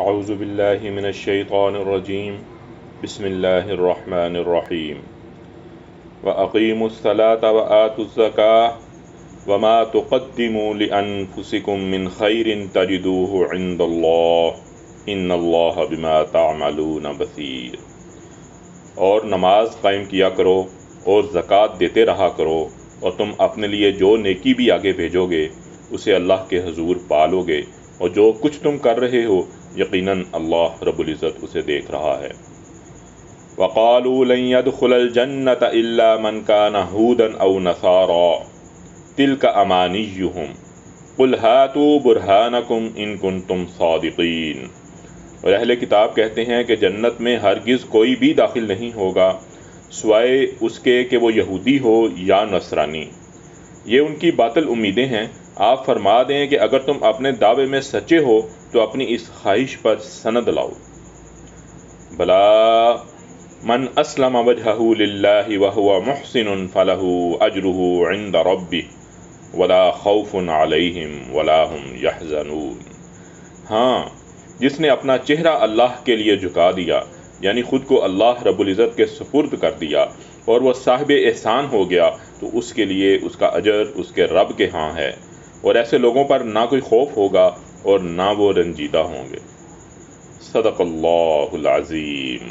اعوذ باللہ من الشیطان الرجیم بسم اللہ الرحمن الرحیم وَأَقِيمُوا الصَّلَاةَ وَآتُوا الزَّكَاةَ وَمَا تُقَدِّمُوا لِأَنفُسِكُم مِّن خَيْرٍ تَجِدُوهُ عِندَ اللَّهِ إِنَّ اللَّهَ بِمَا تَعْمَلُونَ بَصِيرٌ۔ اور نماز قائم کیا کرو اور زکوٰۃ دیتے رہا کرو، اور تم اپنے لیے جو نیکی بھی آگے بھیجو گے اسے اللہ کے حضور پالو گے، اور جو کچھ تم کر رہے ہو یقیناً اللہ رب العزت اسے دیکھ رہا ہے۔ وَقَالُوا لَن يَدْخُلَ الْجَنَّةَ إِلَّا مَنْ كَانَ هُودًا أَوْ نَصَارَىٰ تِلْكَ أَمَانِيُّهُمْ قُلْ هَاتُوا بُرْهَانَكُمْ إِن كُنتُمْ صَادِقِينَ۔ اور اہل کتاب کہتے ہیں کہ جنت میں ہرگز کوئی بھی داخل نہیں ہوگا سوائے اس کے کہ وہ یہودی ہو یا نصرانی۔ یہ ان کی باطل امیدیں ہیں۔ آپ فرما دیں کہ اگر تم اپنے دعوے میں سچے ہو تو اپنی اس خواہش پر سند لاؤ۔ بلا من اسلم وجہہ للہ وہو محسن فلہ اجرہ عند ربہ ولا خوف علیہم ولا ہم یحزنون۔ ہاں، جس نے اپنا چہرہ اللہ کے لیے جھکا دیا، یعنی خود کو اللہ رب العزت کے سپرد کر دیا، اور وہ صاحب احسان ہو گیا، تو اس کے لیے اس کا اجر اس کے رب کے ہاں ہے، اور ایسے لوگوں پر نہ کوئی خوف ہوگا اور نہ وہ رنجیدہ ہوں گے۔ صدق اللہ العظیم۔